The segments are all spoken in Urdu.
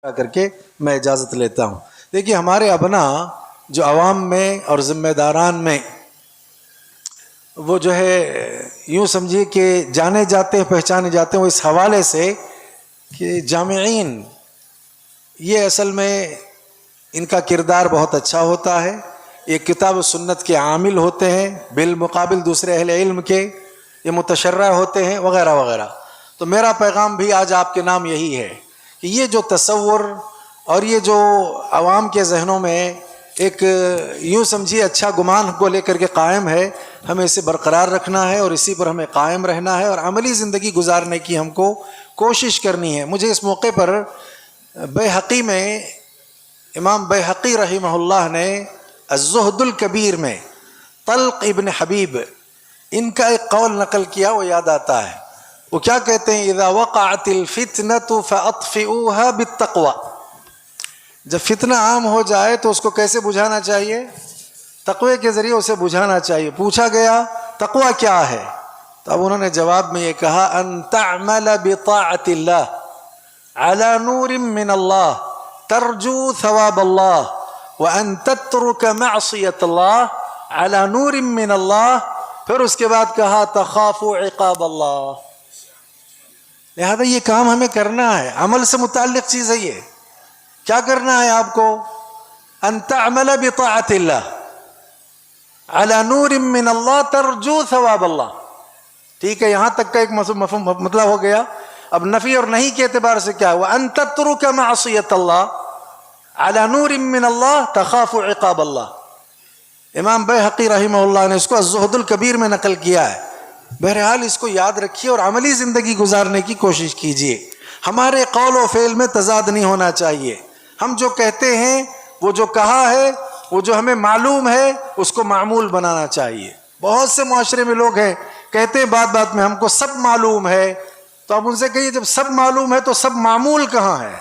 کر کے میں اجازت لیتا ہوں۔ دیکھیے ہمارے ابنا جو عوام میں اور ذمہ داران میں وہ جو ہے یوں سمجھیے کہ جانے جاتے ہیں پہچانے جاتے ہیں، وہ اس حوالے سے کہ جامعین یہ اصل میں ان کا کردار بہت اچھا ہوتا ہے، یہ کتاب و سنت کے عامل ہوتے ہیں بالمقابل دوسرے اہل علم کے، یہ متشرع ہوتے ہیں وغیرہ وغیرہ۔ تو میرا پیغام بھی آج آپ کے نام یہی ہے کہ یہ جو تصور اور یہ جو عوام کے ذہنوں میں ایک یوں سمجھیے اچھا گمان کو لے کر کے قائم ہے، ہمیں اسے برقرار رکھنا ہے اور اسی پر ہمیں قائم رہنا ہے اور عملی زندگی گزارنے کی ہم کو کوشش کرنی ہے۔ مجھے اس موقع پر بیہقی میں امام بیہقی رحمہ اللہ نے الزہد الکبیر میں طلق ابن حبیب ان کا ایک قول نقل کیا، وہ یاد آتا ہے۔ وہ کیا کہتے ہیں؟ اذا وقعت الفتنة فاطفئوها بالتقوى، جب فتنہ عام ہو جائے تو اس کو کیسے بجھانا چاہیے؟ تقوی کے ذریعے اسے بجھانا چاہیے۔ پوچھا گیا تقوی کیا ہے؟ تو اب انہوں نے جواب میں یہ کہا ان تعمل بطاعت اللہ على نور من اللہ ترجو ثواب اللہ وان تترک معصیت اللہ على نور من اللہ، پھر اس کے بعد کہا تخاف عقاب اللہ۔ لہذا یہ کام ہمیں کرنا ہے، عمل سے متعلق چیز ہے۔ یہ کیا کرنا ہے آپ کو؟ ان تعمل بطاعت اللہ علی نور من اللہ ترجو ثواب اللہ۔ ٹھیک ہے، یہاں تک کا ایک مفہوم مطلب ہو گیا۔ اب نفی اور نہیں کے اعتبار سے کیا ہوا؟ ان تترک معصیت اللہ علی نور من اللہ تخاف عقاب اللہ۔ امام بیہقی رحمہ اللہ نے اس کو الزہد الکبیر میں نقل کیا ہے۔ بہرحال اس کو یاد رکھیے اور عملی زندگی گزارنے کی کوشش کیجیے۔ ہمارے قول و فعل میں تضاد نہیں ہونا چاہیے۔ ہم جو کہتے ہیں، وہ جو کہا ہے، وہ جو ہمیں معلوم ہے، اس کو معمول بنانا چاہیے۔ بہت سے معاشرے میں لوگ ہیں کہتے ہیں بات بات میں ہم کو سب معلوم ہے، تو آپ ان سے کہیے جب سب معلوم ہے تو سب معمول کہاں ہے؟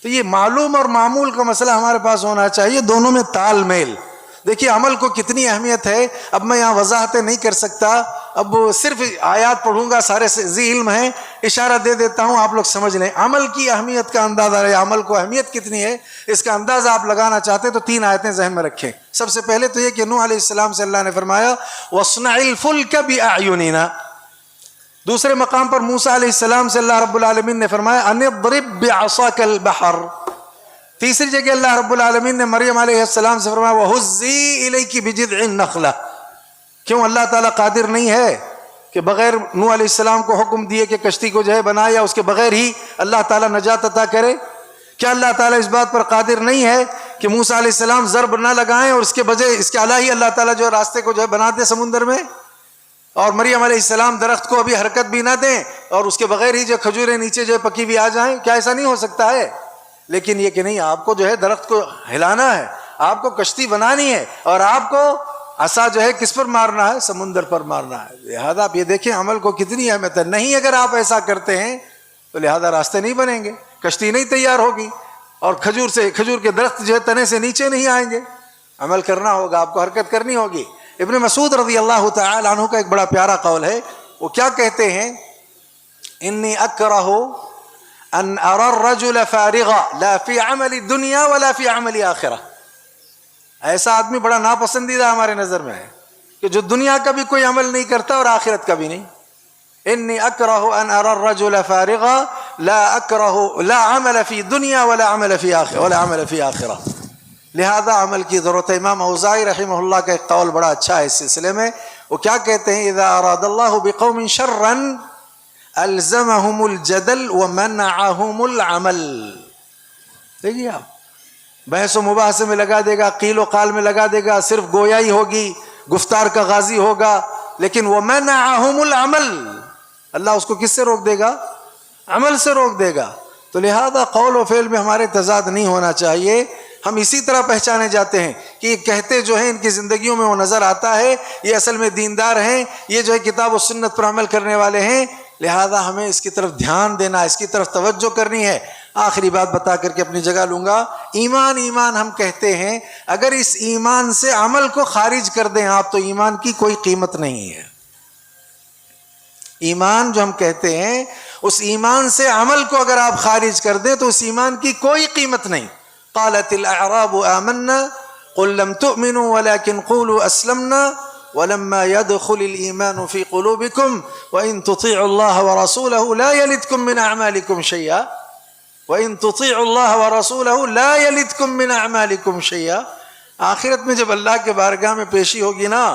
تو یہ معلوم اور معمول کا مسئلہ ہمارے پاس ہونا چاہیے، دونوں میں تال میل۔ دیکھیے عمل کو کتنی اہمیت ہے، اب میں یہاں وضاحتیں نہیں کر سکتا، اب صرف آیات پڑھوں گا، سارے ذی علم ہیں، اشارہ دے دیتا ہوں، آپ لوگ سمجھ لیں۔ عمل کی اہمیت کا اندازہ ہے، عمل کو اہمیت کتنی ہے اس کا اندازہ آپ لگانا چاہتے تو 3 آیتیں ذہن میں رکھیں۔ سب سے پہلے تو یہ کہ نوح علیہ السلام سے اللہ نے فرمایا وَاصْنَعِ الْفُلْكَ بِأَعْيُنِنَا۔ دوسرے مقام پر موسیٰ علیہ السلام سے اللہ رب العالمین نے فرمایا أَنِ اضْرِبْ بِعَصَاكَ الْبَحْرَ۔ تیسری جگہ اللہ رب العالمین نے مریم علیہ السلام سے فرمایا وَهُزِّي إِلَيْكِ بِجِذْعِ النَّخْلَةِ۔ کیوں اللہ تعالیٰ قادر نہیں ہے کہ بغیر نوح علیہ السلام کو حکم دیے کہ کشتی کو جو ہے بنائے، یا اس کے بغیر ہی اللہ تعالیٰ نجات عطا کرے؟ کیا اللہ تعالیٰ اس بات پر قادر نہیں ہے کہ موسیٰ علیہ السلام ضرب نہ لگائیں اور اس کے بجائے اس کے علاوہ ہی اللہ تعالیٰ جو راستے کو جو ہے بنا دے سمندر میں، اور مریم علیہ السلام درخت کو ابھی حرکت بھی نہ دیں اور اس کے بغیر ہی جو کھجوریں نیچے جو ہے پکی بھی آ جائیں؟ کیا ایسا نہیں ہو سکتا ہے؟ لیکن یہ کہ نہیں، آپ کو جو ہے درخت کو ہلانا ہے، آپ کو کشتی بنانی ہے، اور آپ کو عصا جو ہے کس پر مارنا ہے؟ سمندر پر مارنا ہے۔ لہذا آپ یہ دیکھیں عمل کو کتنی اہمیت ہے۔ نہیں اگر آپ ایسا کرتے ہیں تو لہذا راستے نہیں بنیں گے، کشتی نہیں تیار ہوگی، اور کھجور کے درخت جو ہے تنے سے نیچے نہیں آئیں گے۔ عمل کرنا ہوگا، آپ کو حرکت کرنی ہوگی۔ ابن مسعود رضی اللہ تعالی عنہ کا ایک بڑا پیارا قول ہے، وہ کیا کہتے ہیں؟ انی اکرہ ان ارى الرجل فارغا لا فی عمل الدنیا ولا فی عمل آخرہ۔ ایسا آدمی بڑا ناپسندیدہ ہمارے نظر میں ہے کہ جو دنیا کا بھی کوئی عمل نہیں کرتا اور آخرت کا بھی نہیں۔ انی اکرہ ان ارى الرجل فارغا لا عمل فی دنیا ولا عمل فی آخرہ۔ لہذا عمل کی ضرورت ہے۔ امام اوزاعی رحمہ اللہ کا ایک قول بڑا اچھا ہے اس سلسلے میں، وہ کیا کہتے ہیں؟ اذا اراد اللہ بقوم شرا الزمہم الجدل ومنعہم العمل۔ دیکھیے آپ، بحث و مباحثے میں لگا دے گا، قیل و قال میں لگا دے گا، صرف گویائی ہوگی، گفتار کا غازی ہوگا، لیکن ومنعہم العمل، اللہ اس کو کس سے روک دے گا؟ عمل سے روک دے گا۔ تو لہذا قول و فعل میں ہمارے تضاد نہیں ہونا چاہیے۔ ہم اسی طرح پہچانے جاتے ہیں کہ یہ کہتے جو ہیں ان کی زندگیوں میں وہ نظر آتا ہے، یہ اصل میں دیندار ہیں، یہ جو ہے کتاب و سنت پر عمل کرنے والے ہیں۔ لہذا ہمیں اس کی طرف دھیان دینا، اس کی طرف توجہ کرنی ہے۔ آخری بات بتا کر کے اپنی جگہ لوں گا۔ ایمان ہم کہتے ہیں، اگر اس ایمان سے عمل کو خارج کر دیں آپ تو ایمان کی کوئی قیمت نہیں ہے۔ ایمان جو ہم کہتے ہیں اس ایمان سے عمل کو اگر آپ خارج کر دیں تو اس ایمان کی کوئی قیمت نہیں. قالت الاعراب آمنا قل لم تؤمنوا ولكن قولوا اسلمنا ولما يدخل الايمان في قلوبكم وان تطيعوا الله ورسوله لا يلدكم من اعمالكم شيئا وان تطيعوا الله ورسوله لا يلدكم من اعمالكم شيئا. آخرت میں جب اللہ کے بارگاہ میں پیشی ہوگی نا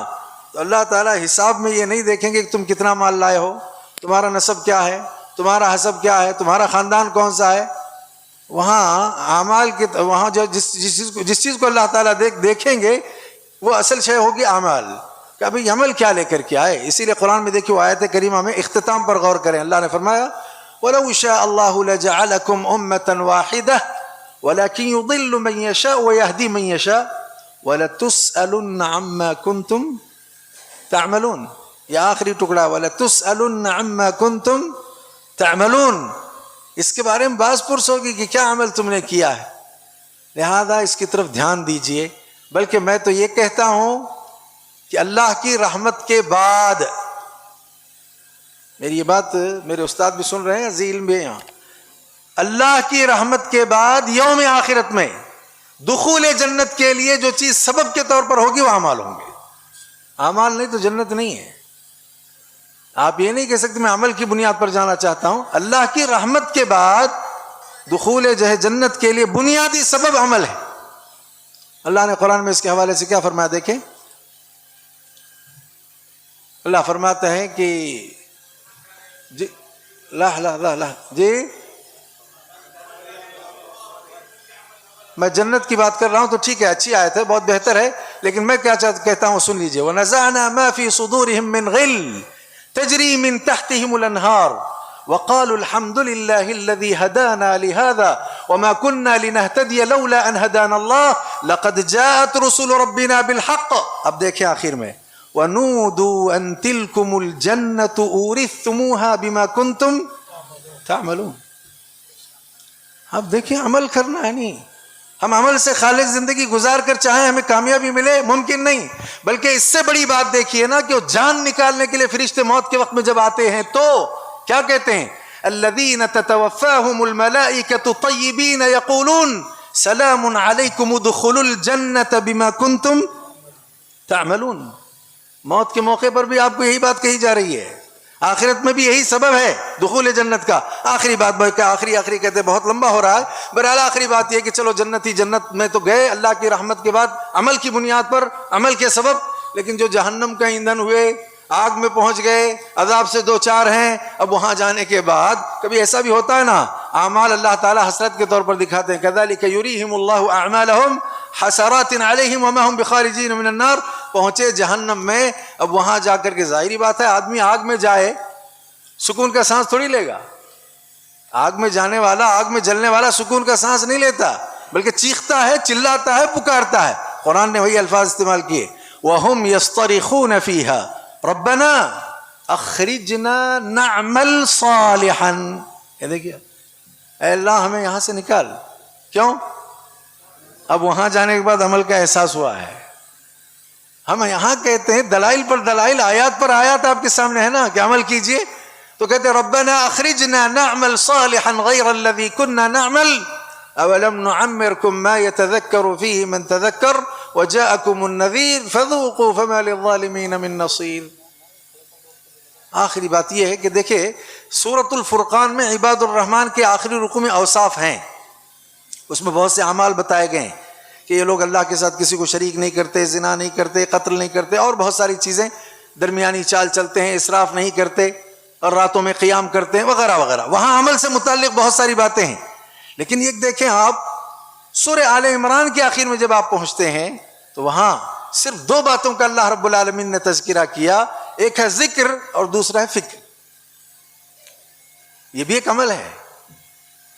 تو اللہ تعالیٰ حساب میں یہ نہیں دیکھیں گے کہ تم کتنا مال لائے ہو, تمہارا نسب کیا ہے, تمہارا حسب کیا ہے, تمہارا خاندان کون سا ہے. وہاں اعمال کے وہاں جو جس چیز کو اللہ تعالیٰ دیکھیں گے وہ اصل شے ہوگی اعمال, کہ ابھی عمل کیا لے کر کے آئے. اسی لیے قرآن میں دیکھیے آیت کریمہ میں اختتام پر غور کریں. اللہ نے فرمایا وَلَوْ شَاءَ اللَّهُ لَجَعَلَكُمْ أُمَّةً وَاحِدَةً وَلَكِنْ يُضِلُّ مَنْ يَشَاءُ وَيَهْدِي مَنْ يَشَاءُ وَلَتُسْأَلُنَّ عَمَّا كُنْتُمْ تعملون. یہ آخری ٹکڑا وَلَتُسْأَلُنَّ عَمَّا كُنْتُمْ تعملون. اس کے بارے میں باز پرس ہوگی کہ کیا عمل تم نے کیا ہے, لہذا اس کی طرف دھیان دیجئے. بلکہ میں تو یہ کہتا ہوں کہ اللہ کی رحمت کے بعد, میری یہ بات میرے استاد بھی سن رہے ہیں, ذی علم بھی یہاں, اللہ کی رحمت کے بعد یوم آخرت میں دخول جنت کے لیے جو چیز سبب کے طور پر ہوگی وہ اعمال ہوں گے. اعمال نہیں تو جنت نہیں ہے. آپ یہ نہیں کہہ سکتے میں عمل کی بنیاد پر جانا چاہتا ہوں. اللہ کی رحمت کے بعد دخول جنت کے لیے بنیادی سبب عمل ہے. اللہ نے قرآن میں اس کے حوالے سے کیا فرمایا دیکھیں. اللہ فرماتا ہے کہ جی جی میں جنت کی بات کر رہا ہوں تو ٹھیک ہے, اچھی آیت ہے, بہت بہتر ہے, لیکن میں کیا کہتا ہوں سن لیجئے. وَنَزَعْنَا مَا فِي صُدُورِهِم مِّن غِلٍّ تَجْرِي مِن تَحْتِهِمُ الْأَنْهَارُ وَقَالُوا الْحَمْدُ لِلَّهِ الَّذِي هَدَانَا لِهَذَا وَمَا كُنَّا لِنَهْتَدِيَ لَوْلَا أَنْ هَدَانَا اللَّهُ لَقَدْ جَاءَتْ رُسُلُ رَبِّنَا بِالْحَقِّ. اب دیکھیں آخر میں وَنُودُوا أَن تِلْكُمُ الْجَنَّةُ أُورِثْتُمُوهَا بِمَا كُنْتُمْ تَعْمَلُونَ. اب دیکھیں عمل کرنا ہے نہیں. ہم عمل سے خالص زندگی گزار کر چاہیں ہمیں کامیابی ملے, ممکن نہیں. بلکہ اس سے بڑی بات دیکھیے نا کہ وہ جان نکالنے کے لیے فرشتے موت کے وقت میں جب آتے ہیں تو کیا کہتے ہیں. الذین تتوفاہم الملائکۃ طیبین یقولون سلام علیکم ادخلوا الجنۃ بما کنتم تعملون. موت کے موقع پر بھی آپ کو یہی بات کہی جا رہی ہے. آخرت میں بھی یہی سبب ہے دخول جنت کا. آخری بات آخری کہتے ہیں بہت لمبا ہو رہا ہے. بہرحال آخری بات یہ کہ چلو جنتی جنت میں تو گئے اللہ کی رحمت کے بعد عمل کی بنیاد پر, عمل کے سبب. لیکن جو جہنم کا ایندھن ہوئے, آگ میں پہنچ گئے, عذاب سے دو چار ہیں, اب وہاں جانے کے بعد کبھی ایسا بھی ہوتا ہے نا, اعمال اللہ تعالیٰ حسرت کے طور پر دکھاتے ہیں. کذالک یریہم اللہ اعمالہم حسرات علیہم وما ہم بخارجین من النار. پہنچے جہنم میں, اب وہاں جا کر کے ظاہری بات ہے آدمی آگ میں جائے سکون کا سانس تھوڑی لے گا. آگ میں جانے والا, آگ میں جلنے والا سکون کا سانس نہیں لیتا, بلکہ چیختا ہے, چلاتا ہے, پکارتا ہے. قرآن نے وہی الفاظ استعمال کیے وَهُمْ يَصْطَرِخُونَ فِيهَا رَبَّنَا أَخْرِجْنَا نَعْمَلْ صَالِحًا. یہ دیکھئے اے اللہ ہمیں یہاں سے نکال. کیوں؟ اب وہاں جانے کے بعد عمل کا احساس ہوا ہے. ہم یہاں کہتے ہیں دلائل پر دلائل, آیات پر آیات آپ کے سامنے ہے نا کہ عمل کیجئے, تو کہتے ہیں ربنا اخرجنا نعمل صالحا غیر الذي كنا نعمل اولم نعمركم ما يتذكر فيه من تذكر وجاءكم النذير فذوقوا فما للظالمين من نصير. آخری بات یہ ہے کہ دیکھیں سورۃ الفرقان میں عباد الرحمن کے آخری رکوع میں اوصاف ہیں, اس میں بہت سے اعمال بتائے گئے ہیں کہ یہ لوگ اللہ کے ساتھ کسی کو شریک نہیں کرتے, زنا نہیں کرتے, قتل نہیں کرتے, اور بہت ساری چیزیں, درمیانی چال چلتے ہیں, اسراف نہیں کرتے, اور راتوں میں قیام کرتے ہیں, وغیرہ وغیرہ. وہاں عمل سے متعلق بہت ساری باتیں ہیں. لیکن یہ دیکھیں آپ سورہ آل عمران کے آخر میں جب آپ پہنچتے ہیں تو وہاں صرف دو باتوں کا اللہ رب العالمین نے تذکرہ کیا, ایک ہے ذکر اور دوسرا ہے فکر. یہ بھی ایک عمل ہے.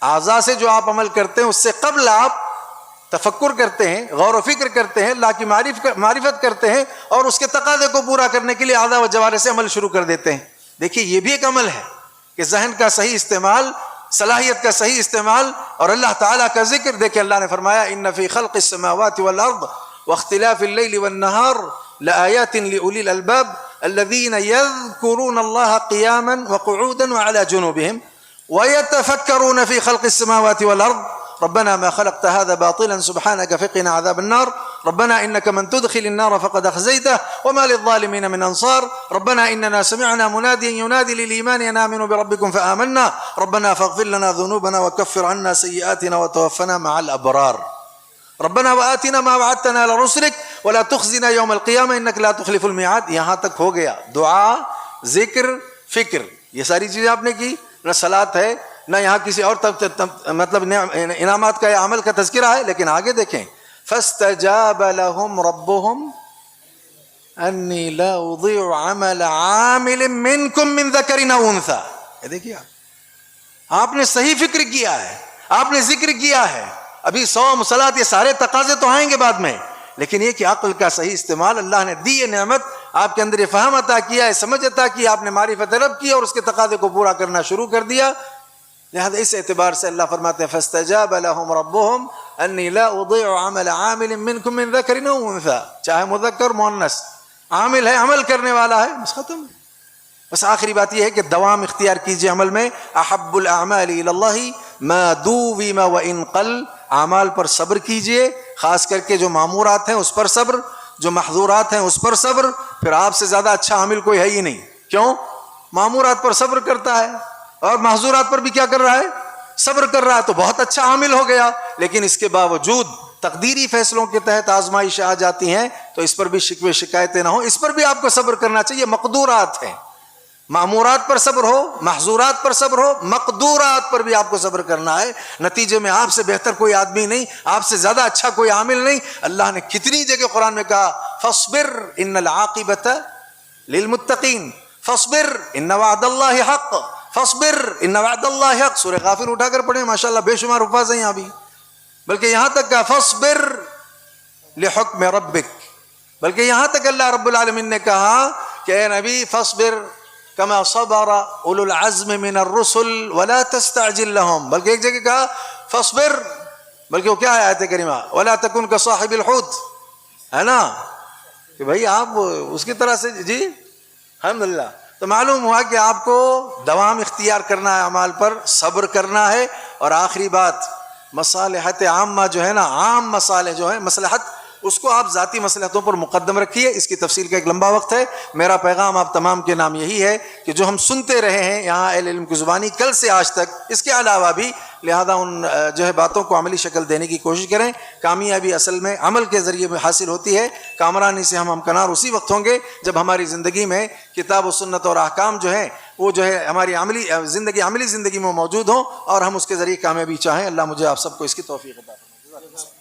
اعضاء سے جو آپ عمل کرتے ہیں اس سے قبل آپ تفکر کرتے ہیں, غور و فکر کرتے ہیں, اللہ کی معرفت کرتے ہیں, اور اس کے تقاضے کو پورا کرنے کے لیے اعضاء و جوارح سے عمل شروع کر دیتے ہیں. دیکھیے یہ بھی ایک عمل ہے کہ ذہن کا صحیح استعمال, صلاحیت کا صحیح استعمال, اور اللہ تعالیٰ کا ذکر. دیکھیں اللہ نے فرمایا ان فی خلق السماوات والارض واختلاف اللیل والنہار لآیات لأولی الالباب الذین یذکرون اللہ قیاما وقعودا وعلی جنوبہم وَيَتَفَكَّرُونَ فِي خَلْقِ السَّمَاوَاتِ وَالْأَرْضِ ربنا ما خلقت هذا باطلا سبحانك فقنا عذاب النار ربنا إنك من تدخل النار فقد أخزيته وما للظالمين من أنصار ربنا إننا سمعنا مناديا ينادي للإيمان أن آمنوا بربكم فآمنا ربنا فاغفر لنا ذنوبنا وكفر عنا سيئاتنا وتوفنا مع الأبرار ربنا وآتنا ما وعدتنا على رسلك ولا تخزنا يوم القيامة إنك لا تخلف الميعاد. یہاں تک ہو گیا. دعا، ذکر، فکر، یہ ساری چیزیں آپ نے کی. نہ صلاۃ ہے نہ یہاں کسی اور مطلب انعامات کا یا عمل کا تذکرہ ہے. لیکن آگے دیکھیں فاستجاب لهم ربهم انی لا اضيع عمل عامل منکم من ذکر او انثى. یہ دیکھیے آپ نے صحیح فکر کیا ہے, آپ نے ذکر کیا ہے. ابھی صوم صلاۃ یہ سارے تقاضے تو آئیں گے بعد میں, لیکن یہ کہ عقل کا صحیح استعمال, اللہ نے دی یہ نعمت, آپ کے اندر یہ فہم عطا کیا ہے, سمجھ عطا کی, آپ نے معرفت رب کی اور اس کے تقاضے کو پورا کرنا شروع کر دیا. لہذا اس اعتبار سے اللہ فرماتے ہیں فاستجاب لهم ربهم انی لا اضيع عمل عامل منکم من ذکر او انثى, چاہے مذکر مؤنث, عامل ہے عمل کرنے والا ہے, بس ختم. بس آخری بات یہ ہے کہ دوام اختیار کیجئے عمل میں. احب الاعمال الی اللہ ما دوم وان قل, اعمال پر صبر کیجئے, خاص کر کے جو معمورات ہیں اس پر صبر, جو محظورات ہیں اس پر صبر. پھر آپ سے زیادہ اچھا عامل کوئی ہے ہی نہیں. کیوں؟ معمورات پر صبر کرتا ہے اور محظورات پر بھی کیا کر رہا ہے, صبر کر رہا ہے, تو بہت اچھا عامل ہو گیا. لیکن اس کے باوجود تقدیری فیصلوں کے تحت آزمائش آ جاتی ہیں تو اس پر بھی شکوے شکایتیں نہ ہوں, اس پر بھی آپ کو صبر کرنا چاہیے. مقدورات ہیں, معمورات پر صبر ہو, محظورات پر صبر ہو, مقدورات پر بھی آپ کو صبر کرنا ہے. نتیجے میں آپ سے بہتر کوئی آدمی نہیں, آپ سے زیادہ اچھا کوئی عامل نہیں. اللہ نے کتنی جگہ قرآن میں کہا فاصبر ان العاقبۃ للمتقین, فاصبر ان وعد اللہ حق, فاصبر ان وعد اللہ حق. سورہ غافر اٹھا کر پڑھیں, ماشاءاللہ بے شمار الفاظ ہیں یہاں بھی. بلکہ یہاں تک کہا فاصبر لحکم ربک, بلکہ یہاں تک اللہ رب العالمین نے کہا کہ اے نبی فاصبر کما صبر اولو العزم من الرسل ولا تستعجل لهم. بلکہ ایک جگہ کہا فاصبر, بلکہ وہ کیا ہے آیت کریمہ ولا تکن کصاحب الحوت, ہے نا, کہ بھائی آپ اس کی طرح سے. جی الحمدللہ. تو معلوم ہوا کہ آپ کو دوام اختیار کرنا ہے, اعمال پر صبر کرنا ہے. اور آخری بات مصالحت عامہ جو ہے نا, عام مصالح جو ہیں, مصلحت, اس کو آپ ذاتی مصلحتوں پر مقدم رکھیے. اس کی تفصیل کا ایک لمبا وقت ہے. میرا پیغام آپ تمام کے نام یہی ہے کہ جو ہم سنتے رہے ہیں یہاں اہل علم کی زبانی کل سے آج تک, اس کے علاوہ بھی, لہذا ان جو ہے باتوں کو عملی شکل دینے کی کوشش کریں. کامیابی اصل میں عمل کے ذریعے میں حاصل ہوتی ہے. کامرانی سے ہم ہمکنار اسی وقت ہوں گے جب ہماری زندگی میں کتاب و سنت اور احکام جو ہیں وہ جو ہے ہماری عملی زندگی میں موجود ہوں اور ہم اس کے ذریعے کامیابی چاہیں. اللہ مجھے آپ سب کو اس کی توفیق عطا فرمائے.